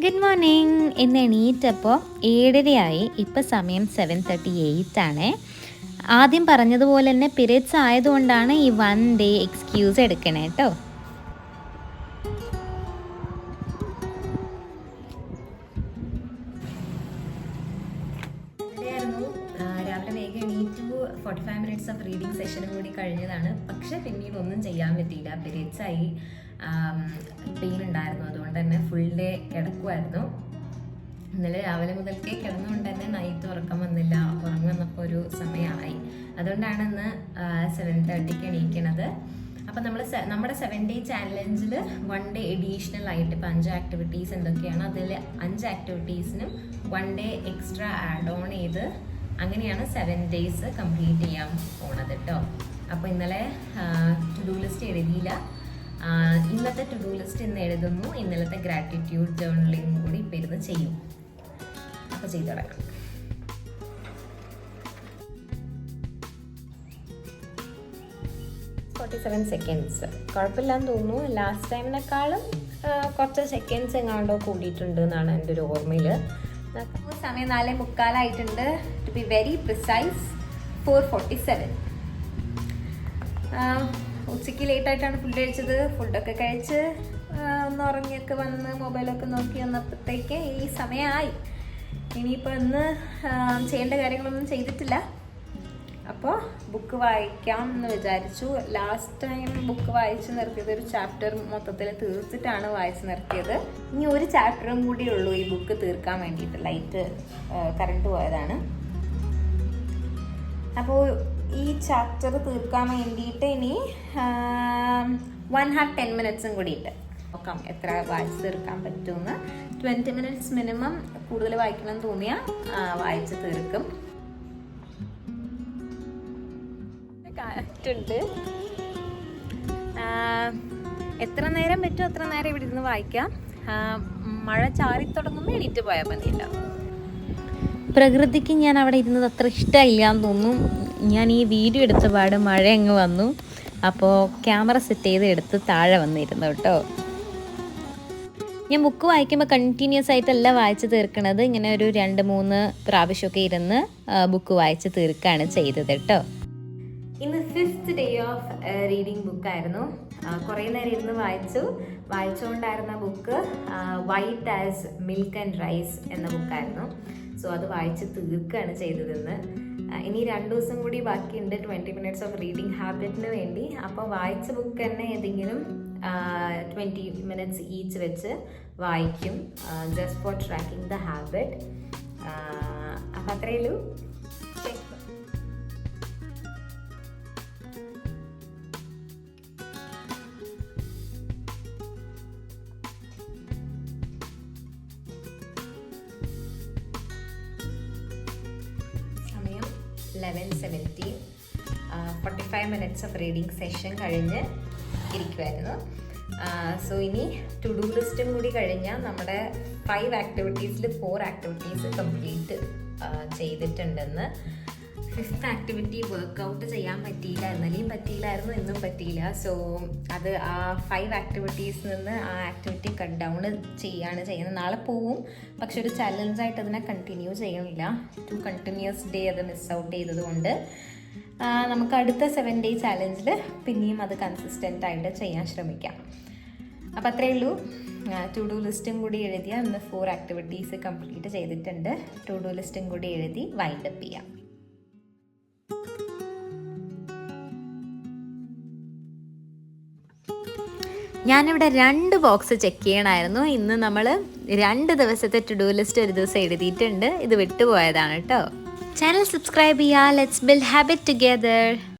Good morning. ഇന്ന് എണീറ്റപ്പോൾ 7:30 ഇപ്പം സമയം 7:38 ആണ്. ആദ്യം പറഞ്ഞതുപോലെ തന്നെ പീരിയഡ്സ് ആയതുകൊണ്ടാണ് ഈ 1 ഡേ എക്സ്ക്യൂസ് എടുക്കണേ കേട്ടോ. രാവിലെ വേഗം എണീറ്റു. 45 മിനിറ്റ്സ് ഓഫ് റീഡിങ് സെഷനും കൂടി കഴിഞ്ഞതാണ്. പക്ഷെ പിന്നീട് ഒന്നും ചെയ്യാൻ പറ്റിയില്ല. പീരിയഡ്സ് ആയി, പെയിൻ ഉണ്ടായിരുന്നു. അതുകൊണ്ട് തന്നെ ഫുൾ ഡേ കിടക്കുമായിരുന്നു. ഇന്നലെ രാവിലെ മുതൽക്കേ കിടന്നുകൊണ്ട് തന്നെ നൈറ്റ് ഉറക്കം വന്നില്ല. ഉറങ്ങി വന്നപ്പോൾ ഒരു സമയമായി. അതുകൊണ്ടാണ് ഇന്ന് 7:30 എണീക്കണത്. അപ്പം നമ്മുടെ 7 ഡേ ചാലഞ്ചിൽ 1 ഡേ എഡീഷണൽ ആയിട്ട് ഇപ്പം 5 ആക്ടിവിറ്റീസ് എന്തൊക്കെയാണ്, അതിൽ 5 ആക്ടിവിറ്റീസിനും 1 ഡേ എക്സ്ട്രാ ആഡ് ഓൺ ചെയ്ത് അങ്ങനെയാണ് 7 ഡേയ്സ് കംപ്ലീറ്റ് ചെയ്യാൻ പോണത് കേട്ടോ. അപ്പോൾ ഇന്നലെ ടു ഡു ലിസ്റ്റ് എഴുതിയില്ല. ഇന്നത്തെ ടു ഡു ലിസ്റ്റ് ഇന്ന് എഴുതുന്നു. ഇന്നലത്തെ ഗ്രാറ്റിറ്റ്യൂഡ് ജേർണലിംഗ് കൂടി ഇപ്പം ഇരുന്ന് ചെയ്യും. അപ്പോൾ ചെയ്തു തുടങ്ങാം. സെക്കൻഡ്സ് കുഴപ്പമില്ലാന്ന് തോന്നുന്നു. ലാസ്റ്റ് ടൈമിനേക്കാളും കുറച്ച് സെക്കൻഡ്സ് എങ്ങാണ്ടോ കൂടിയിട്ടുണ്ട് എന്നാണ് എൻ്റെ ഒരു ഓർമ്മയിൽ. സമയം 4:45 ടു ബി വെരി പ്രിസൈസ് 4:47. ഉച്ചയ്ക്ക് ലേറ്റായിട്ടാണ് ഫുഡ് കഴിച്ചത്. ഫുഡൊക്കെ കഴിച്ച് ഒന്ന് ഉറങ്ങിയൊക്കെ വന്ന് മൊബൈലൊക്കെ നോക്കി വന്നപ്പോഴത്തേക്ക് ഈ സമയമായി. ഇനിയിപ്പോൾ ഇന്ന് ചെയ്യേണ്ട കാര്യങ്ങളൊന്നും ചെയ്തിട്ടില്ല. അപ്പോൾ ബുക്ക് വായിക്കാം എന്ന് വിചാരിച്ചു. ലാസ്റ്റ് ടൈം ബുക്ക് വായിച്ച് നിർത്തിയത് ഒരു ചാപ്റ്റർ മൊത്തത്തിൽ തീർത്തിട്ടാണ് വായിച്ച് നിർത്തിയത്. ഇനി ഒരു ചാപ്റ്ററും കൂടി ഉള്ളൂ ഈ ബുക്ക് തീർക്കാൻ വേണ്ടിയിട്ട്. ലൈറ്റ് കറണ്ട് പോയതാണ്. അപ്പോൾ ഈ ചാപ്റ്റർ തീർക്കാൻ വേണ്ടിയിട്ട് ഇനി 1/2 മിനിറ്റ്സും കൂടി ഉണ്ട്. നോക്കാം എത്ര വായിച്ച് തീർക്കാൻ പറ്റുമെന്ന്. 20 മിനിറ്റ്സ് മിനിമം. കൂടുതൽ വായിക്കണം എന്ന് തോന്നിയാൽ വായിച്ച് തീർക്കും. കാറ്റുണ്ട്. എത്ര നേരം പറ്റുമോ അത്ര നേരം ഇവിടെ ഇരുന്ന് വായിക്കാം. മഴ ചാറി തുടങ്ങുമ്പോൾ എണീറ്റ് പോയാൽ മതിയില്ല. പ്രകൃതിക്ക് ഞാൻ അവിടെ ഇരുന്നത് അത്ര ഇഷ്ടമില്ല എന്ന് തോന്നും. ഞാൻ ഈ വീഡിയോ എടുത്ത പാട് മഴ അങ്ങ് വന്നു. അപ്പോൾ ക്യാമറ സെറ്റ് ചെയ്ത് എടുത്ത് താഴെ വന്നിരുന്നു കേട്ടോ. ഞാൻ ബുക്ക് വായിക്കുമ്പോൾ കണ്ടിന്യൂസ് ആയിട്ടല്ല വായിച്ച് തീർക്കണത്. ഇങ്ങനെ ഒരു 2-3 പ്രാവശ്യമൊക്കെ ഇരുന്ന് ബുക്ക് വായിച്ച് തീർക്കുകയാണ് ചെയ്തത് കേട്ടോ. ഇന്ന് 5th ഡേ ഓഫ് റീഡിങ് ബുക്കായിരുന്നു. കുറേ നേരം ഇരുന്ന് വായിച്ചുകൊണ്ടായിരുന്ന book white as milk and rice എന്ന ബുക്കായിരുന്നു. സോ അത് വായിച്ച് തീർക്കുകയാണ് ചെയ്തതെന്ന്. ഇനി 2 ദിവസം കൂടി ബാക്കിയുണ്ട് 20 മിനിറ്റ്സ് ഓഫ് റീഡിങ് ഹാബിറ്റിന് വേണ്ടി. അപ്പോൾ വായിച്ച ബുക്ക് തന്നെ ഏതെങ്കിലും 20 മിനിറ്റ്സ് ഈച്ച് വെച്ച് വായിക്കും, just for tracking the habit. അപ്പം അത്രയേ ഉള്ളൂ. സമയം 11:17. 45 മിനിറ്റ്സ് ഓഫ് റീഡിങ് സെഷൻ കഴിഞ്ഞ് ഇരിക്കുമായിരുന്നു. സോ ഇനി ടു ഡു ലിസ്റ്റും കൂടി കഴിഞ്ഞാൽ നമ്മുടെ 5 ആക്ടിവിറ്റീസിൽ 4 ആക്ടിവിറ്റീസ് കംപ്ലീറ്റ് ചെയ്തിട്ടുണ്ടെന്ന്. 5th ആക്ടിവിറ്റി വർക്കൗട്ട് ചെയ്യാൻ പറ്റിയില്ല. ഇന്നലെയും പറ്റിയില്ലായിരുന്നു, ഇന്നും പറ്റിയില്ല. സോ അത് ആ 5 ആക്ടിവിറ്റീസിൽ നിന്ന് ആ ആക്ടിവിറ്റി കട്ട് ഡൗൺ ചെയ്യാണ് ചെയ്യുന്നത്. നാളെ പോവും, പക്ഷെ ഒരു ചലഞ്ചായിട്ട് അതിനെ കണ്ടിന്യൂ ചെയ്യണില്ല. 2 കണ്ടിന്യൂസ് ഡേ അത് മിസ് ഔട്ട് ചെയ്തത് കൊണ്ട് നമുക്ക് അടുത്ത 7 ഡേ ചാലഞ്ചിൽ പിന്നെയും അത് കൺസിസ്റ്റൻ്റ് ആയിട്ട് ചെയ്യാൻ ശ്രമിക്കാം. അപ്പോൾ അത്രയേ ഉള്ളൂ. ടു ഡു ലിസ്റ്റും കൂടി എഴുതിയ ഇന്ന് 4 ആക്ടിവിറ്റീസ് കംപ്ലീറ്റ് ചെയ്തിട്ടുണ്ട്. ടു ഡു ലിസ്റ്റും കൂടി എഴുതി വൈൻഡപ്പ് ചെയ്യാം. ഞാനിവിടെ 2 ബോക്സ് ചെക്ക് ചെയ്യണമായിരുന്നു. ഇന്ന് നമ്മൾ 2 ദിവസത്തെ ടു ഡു ലിസ്റ്റ് ഒരു ദിവസം എഴുതിയിട്ടുണ്ട്. ഇത് വിട്ടുപോയതാണ് കേട്ടോ. ചാനൽ സബ്സ്ക്രൈബ് ചെയ്യുക. Let's build habit together.